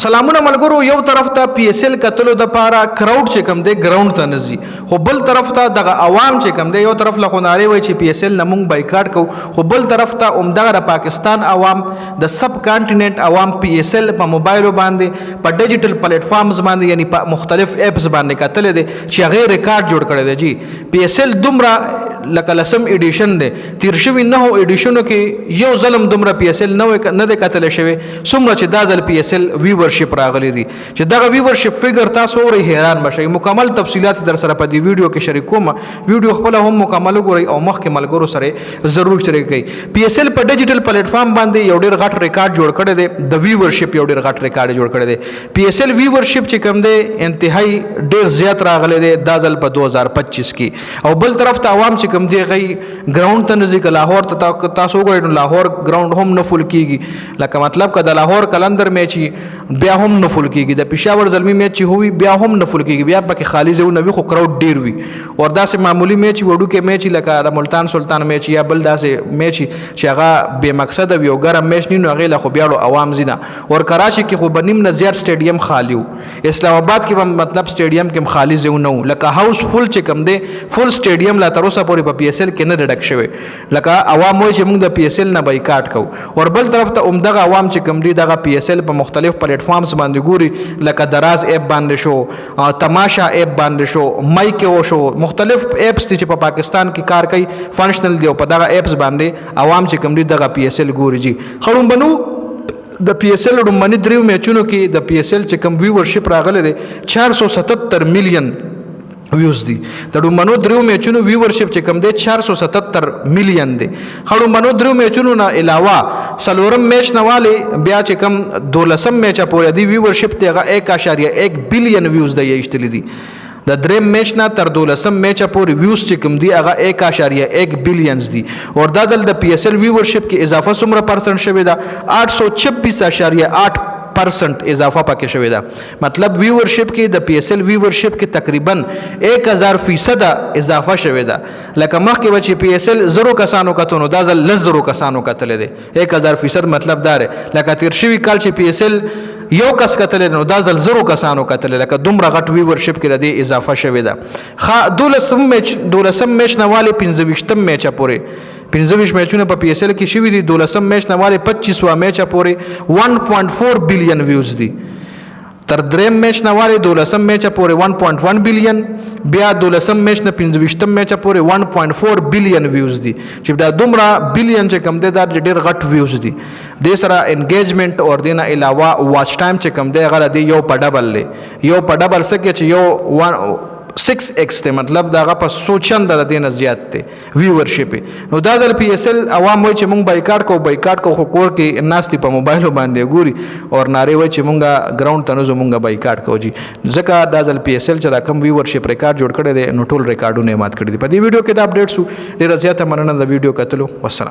سلامونه ملګرو یو طرف ته پی اس ال کتلو د پاره کراود چې کم دی ګراوند ته نزي خو بل طرف ته دغه عوام چې کم دی یو طرف له خناري وای چې پی اس ال نمونږ بایکاټ کو خو بل طرف ته عمدغه پاکستان عوام د سب کانټیننت عوام پی اس ال په موبایل باندې په ډیجیټل پلیټ فارمز باندې یعنی په مختلف اپس باندې کتل دي چې هغه ریکارډ جوړ کړی دی جی پی اس ال دومره لکه لسم ایډیشن دی تیر شوی نه ایډیشنو کې یو ظلم دومره پی اس ال نه دی کتل شوی څومره چې دا ځل پی اس ال ویورشپ راغلی دي چې دغه ویورشپ فګر تاسو ورې حیران بشئ مکمل تفصيلات در سره په دې ویډیو کې شریک کوم ویډیو خپل هم مکمل ګورئ او مخکې ملګرو سره ضرور شریک کړئ پی اس ال په ډیجیټل پلیټ فارم باندې یو ډیر غټ ریکارډ جوړ کړی دی د ویورشپ یو ډیر غټ ریکارډ جوړ کړی دی پی اس ال ویورشپ چې کوم دی انتهایی ډیر زیات راغلی دی دا ځل په 2025 کې او بل طرف ته عوام چې کوم دی غي ګراوند ته نزدیک لاهور ته تاسو وګورئ نو لاهور ګراوند هم نه فول کیږي لکه مطلب که د لاهور کلندر میچ بیا هم نه فول کیږي د پېښور زلمی میچ هوی بیا هم نه فول کیږي بیا پکې خالی ځای نه وي خو کراود ډیر وي اور داسې معمولی میچ وړو کې میچ لکه د ملتان سلطان میچ یا بل داسې میچ چې هغه بے مقصد وي او ګرم میچ نه هغه له خو بیا عوام زینا اور کراچي کې خو بنیم نه زیات سټیډیم خالی وو اسلام آباد کې مطلب سټیډیم کې خالی ځای نه وو لکه هاوس فول چې کم دی فول سټیډیم لا تر اوسه پورې په پی اس ال کې نه ډک شوی لکه عوام وایي چې موږ د پی اس ال نه بایکاټ کوو اور بل طرف ته عمدغه عوام چې کم دي دغه پی اس ال په مختلف پلیټ فارمز باندې ګوري لکه دراز اپ باندې شو تماشا اپ باندې شو مایکو شو مختلف اپس چې په پاکستان کې کار کوي فنکشنل دی او په دغه اپس باندې عوام چې کم دي دغه پی اس ال ګوري جی خړم بنو د پی اس ال رومنی دریو میچونو کې د پی اس ال چې کم ویورشپ راغله دي 477 میلیون ویوز دي د ډومبنو دریو میچونو ویورشپ چې کم دی 477 میلیون دی خړومبنو دریو میچونو نه علاوه سلورم میچ نواله بیا چې کم 12 میچ پورې دی ویورشپ ته 1.1 بلین ویوز دی یشتلی دي د دریم میچ نه تر 12 میچ پورې ویوز چې کم دی هغه 1.1 بلینز دي اور دا د پی اس ال ویورشپ کې اضافه څومره پرسنټ شوی دا 826.8% اضافه پکې شوی دا مطلب ویورشپ کې د پی اس ال ویورشپ کې تقریبا 1000% اضافه شوی دا لکه مخکې بچي پی اس ال 0 کسانو کتونو دا ځل 0 کسانو کتل دي 1000% مطلب دا لکه تیر شوی کال چې پی اس ال یو کس کتل نو دا ځل 0 کسانو کتل لکه دومره غټ ویورشپ کې ردی اضافه شوی دا 12 میچ نواله 25 میچ پورې 25 میچونه په پی اس ال کې شوی دي 12 میچ نواله 25 میچ پورې 1.4 بلین ویوز دي تر دریم میچ نواله 12 میچ پورې 1.1 بلین بیا 12 میچ نه 25 میچ پورې 1.4 بلین ویوز دي چې دا دومره بلین چې کم دی دا ډیر غټ ویوز دي د سره انګیجمنت اور دینه علاوه واچ ټایم چې کم دی غره دی یو په ډبل لې یو په ډبل سکه چې یو 6x ته مطلب داغه په سوچند د دینه زیات ته ویورشپ نو دا ځل پی اس ال عوام وای چې مونږ بایکاټ کو خو کور کې ناشتي په موبایل باندې ګوري اور ناری وای چې مونږه ګراوند ته نو مونږه بایکاټ کو جی ځکه دا ځل پی اس ال چې دا کم ویورشپ ریکارډ جوړ کړی دی نو ټول ریکارډونه مات کړی دي په دې ویډیو کې دا اپډیټ سو ډیر زیاته مننه د ویډیو کتلو والسلام